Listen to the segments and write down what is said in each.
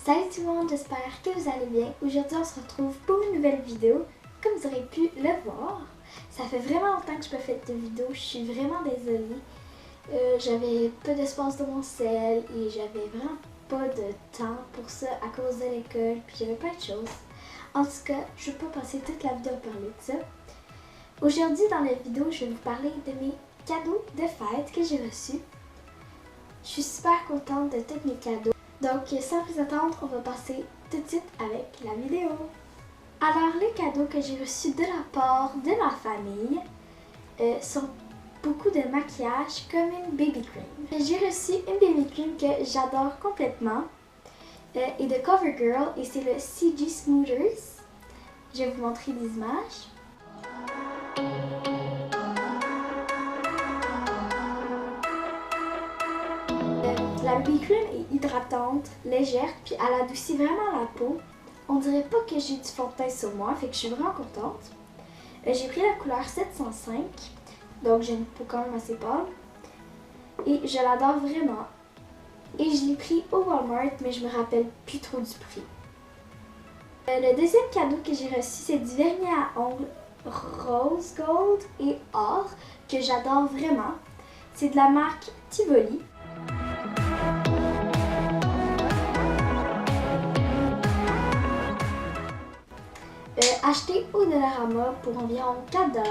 Salut tout le monde, j'espère que vous allez bien. Aujourd'hui on se retrouve pour une nouvelle vidéo. Comme vous aurez pu le voir, ça fait vraiment longtemps que je n'ai pas fait de vidéo, je suis vraiment désolée. J'avais peu d'espace dans mon sel et j'avais vraiment pas de temps pour ça à cause de l'école, puis j'avais plein de choses. En tout cas, je ne vais pas passer toute la vidéo à parler de ça. Aujourd'hui dans la vidéo, je vais vous parler de mes cadeaux de fête que j'ai reçus. Je suis super contente de tous mes cadeaux. Donc, sans plus attendre, on va passer tout de suite avec la vidéo. Alors, les cadeaux que j'ai reçus de la part de ma famille sont beaucoup de maquillage comme une baby cream. J'ai reçu une baby cream que j'adore complètement et de CoverGirl et c'est le CG Smoothers. Je vais vous montrer des images. La baby cream est hydratante, légère, puis elle adoucit vraiment la peau. On dirait pas que j'ai du fond de teint sur moi, fait que je suis vraiment contente. J'ai pris la couleur 705, donc j'ai une peau quand même assez pâle. Et je l'adore vraiment. Et je l'ai pris au Walmart, mais je me rappelle plus trop du prix. Le deuxième cadeau que j'ai reçu, c'est du vernis à ongles rose gold et or, que j'adore vraiment. C'est de la marque Tivoli. Acheté au Dollarama pour environ 4$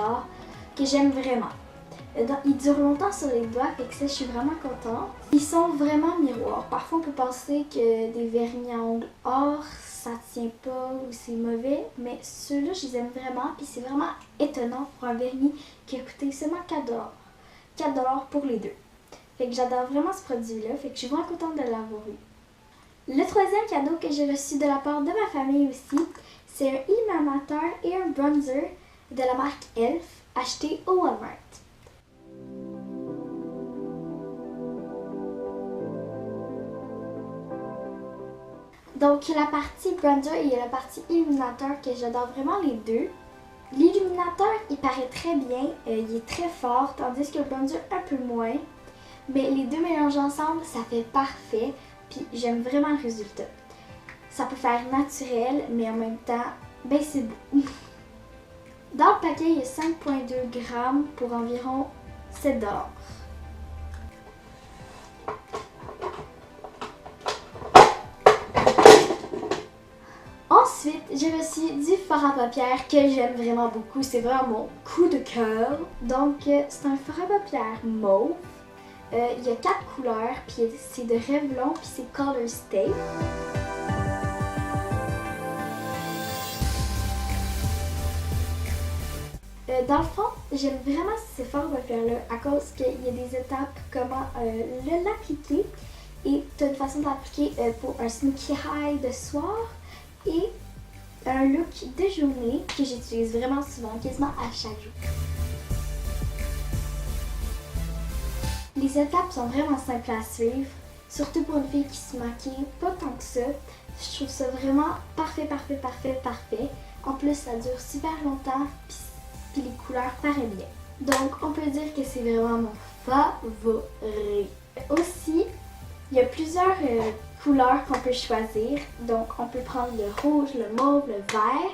que j'aime vraiment. Ils durent longtemps sur les doigts, fait que ça, je suis vraiment contente. Ils sont vraiment miroirs. Parfois, on peut penser que des vernis à ongles or, ça tient pas ou c'est mauvais, mais ceux-là, je les aime vraiment, puis c'est vraiment étonnant pour un vernis qui a coûté seulement 4$. 4$ pour les deux. Fait que j'adore vraiment ce produit-là, fait que je suis vraiment contente de l'avoir eu. Le troisième cadeau que j'ai reçu de la part de ma famille aussi, c'est un illuminateur et un bronzer de la marque Elf acheté au Walmart. Donc la partie bronzer et la partie illuminateur que j'adore vraiment les deux. L'illuminateur il paraît très bien, il est très fort, tandis que le bronzer un peu moins. Mais les deux mélangés ensemble, ça fait parfait, puis j'aime vraiment le résultat. Ça peut faire naturel, mais en même temps, ben c'est beau. Dans le paquet, il y a 5,2 grammes pour environ 7$. Ensuite, j'ai reçu du fard à paupières que j'aime vraiment beaucoup. C'est vraiment mon coup de cœur. Donc, c'est un fard à paupières mauve. Il y a 4 couleurs, puis c'est de Revlon, puis c'est Color Stay. Dans le fond, j'aime vraiment ce fard à paupières-là à cause qu'il y a des étapes comment l'appliquer. Et tu as une façon d'appliquer pour un smoky high de soir et un look de journée que j'utilise vraiment souvent, quasiment à chaque jour. Les étapes sont vraiment simples à suivre, surtout pour une fille qui se maquille pas tant que ça. Je trouve ça vraiment parfait. En plus, ça dure super longtemps, puis les couleurs paraissent bien. Donc, on peut dire que c'est vraiment mon favori. Aussi, il y a plusieurs couleurs qu'on peut choisir. Donc, on peut prendre le rouge, le mauve, le vert.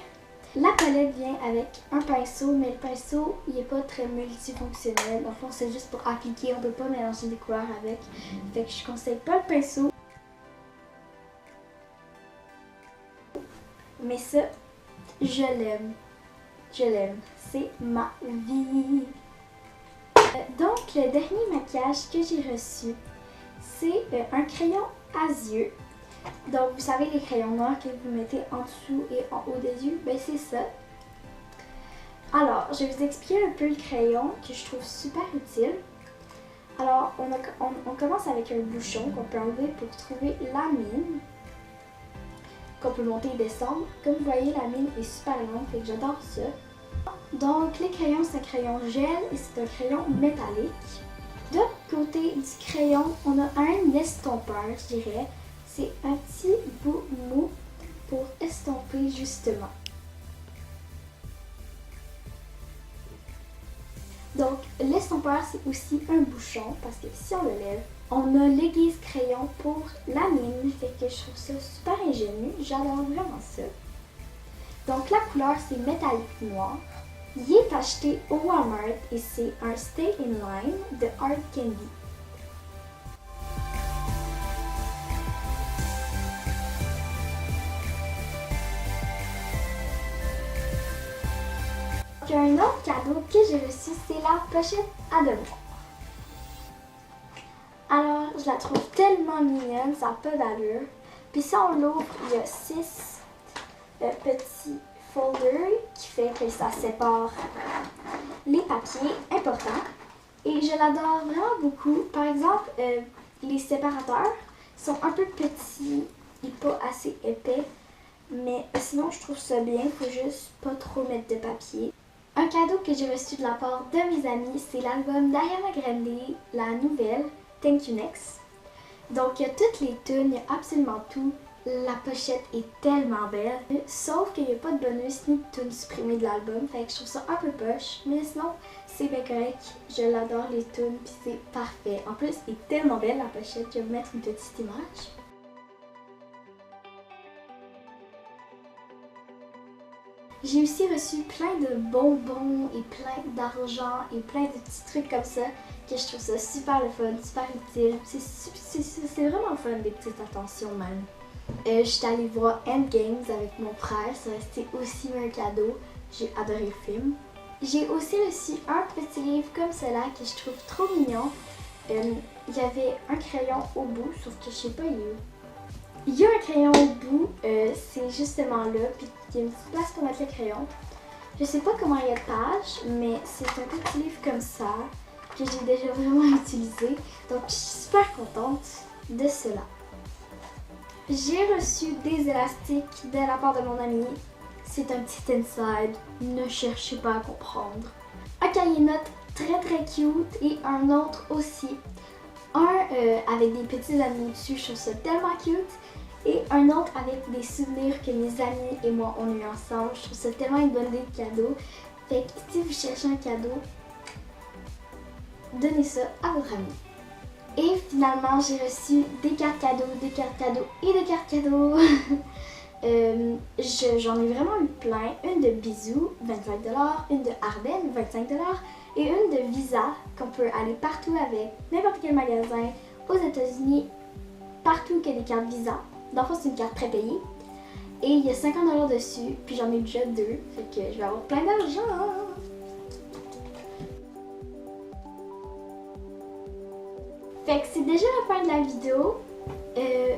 La palette vient avec un pinceau, mais le pinceau, il n'est pas très multifonctionnel. Dans le fond, c'est juste pour appliquer. On ne peut pas mélanger des couleurs avec. Fait que je conseille pas le pinceau. Mais ça, je l'aime. Je l'aime. C'est ma vie. Donc, le dernier maquillage que j'ai reçu, c'est un crayon à yeux. Donc, vous savez, les crayons noirs que vous mettez en dessous et en haut des yeux, ben c'est ça. Alors, je vais vous expliquer un peu le crayon que je trouve super utile. Alors, on commence avec un bouchon qu'on peut enlever pour trouver la mine, qu'on peut monter et descendre. Comme vous voyez, la mine est super longue, fait que j'adore ça. Donc, les crayons, c'est un crayon gel et c'est un crayon métallique. De l'autre côté du crayon, on a un estompeur, je dirais. C'est un petit bout mou pour estomper justement. Donc, l'estompeur, c'est aussi un bouchon parce que si on le lève, On a l'aiguise crayon pour la mine, fait que je trouve ça super ingénieux, j'adore vraiment ça. Donc la couleur c'est métallique noir. Il est acheté au Walmart et c'est un Stay in Line de Hard Candy. Donc un autre cadeau que j'ai reçu c'est la pochette à devoir. Alors je la trouve tellement mignonne, ça n'a pas d'allure. Puis si on l'ouvre, il y a 6 petits folders qui fait que ça sépare les papiers importants. Et je l'adore vraiment beaucoup. Par exemple, les séparateurs sont un peu petits et pas assez épais. Mais sinon, je trouve ça bien. Il faut juste pas trop mettre de papier. Un cadeau que j'ai reçu de la part de mes amis, c'est l'album d'Ariana Grande, la nouvelle Thank You Next. Donc, il y a toutes les tunes, il y a absolument tout. La pochette est tellement belle, sauf qu'il n'y a pas de bonus ni de tunes supprimées de l'album, fait que je trouve ça un peu poche, mais sinon c'est bien correct, je l'adore les tunes puis c'est parfait. En plus, elle est tellement belle la pochette, je vais vous mettre une petite image. J'ai aussi reçu plein de bonbons et plein d'argent et plein de petits trucs comme ça que je trouve ça super le fun, super utile. C'est vraiment fun, des petites attentions même. Je suis allée voir Endgames avec mon frère, ça restait aussi un cadeau. J'ai adoré le film. J'ai aussi reçu un petit livre comme cela que je trouve trop mignon. Il y avait un crayon au bout, sauf que je sais pas il est où. Il y a un crayon au bout, c'est justement là, puis il y a une petite place pour mettre le crayon. Je sais pas comment il y a de pages, mais c'est un petit livre comme ça que j'ai déjà vraiment utilisé. Donc je suis super contente de cela. J'ai reçu des élastiques de la part de mon ami. C'est un petit inside, ne cherchez pas à comprendre. Un cahier notes très cute et un autre aussi. Un avec des petits amis dessus, je trouve ça tellement cute. Et un autre avec des souvenirs que mes amis et moi on a eu ensemble. Je trouve ça tellement une bonne idée de cadeau. Fait que si vous cherchez un cadeau, donnez ça à votre ami. Et finalement, j'ai reçu des cartes cadeaux et des cartes cadeaux. J'en ai vraiment eu plein. Une de Bisous, 25$, une de Ardennes, 25$ et une de Visa qu'on peut aller partout avec, n'importe quel magasin, aux États-Unis, partout qu'il y a des cartes Visa. Dans le fond, c'est une carte prépayée. Et il y a 50$ dessus, puis j'en ai déjà 2, fait que je vais avoir plein d'argent. Fait que c'est déjà la fin de la vidéo.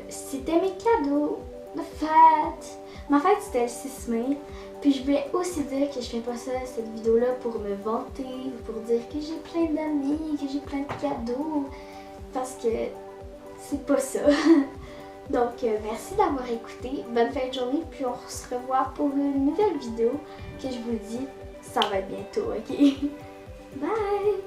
C'était mes cadeaux de fête. Ma fête c'était le 6 mai. Puis je voulais aussi dire que je fais pas ça, cette vidéo-là, pour me vanter ou pour dire que j'ai plein d'amis, que j'ai plein de cadeaux. Parce que c'est pas ça. Donc merci d'avoir écouté. Bonne fin de journée. Puis on se revoit pour une nouvelle vidéo que je vous dis, ça va être bientôt, ok? Bye!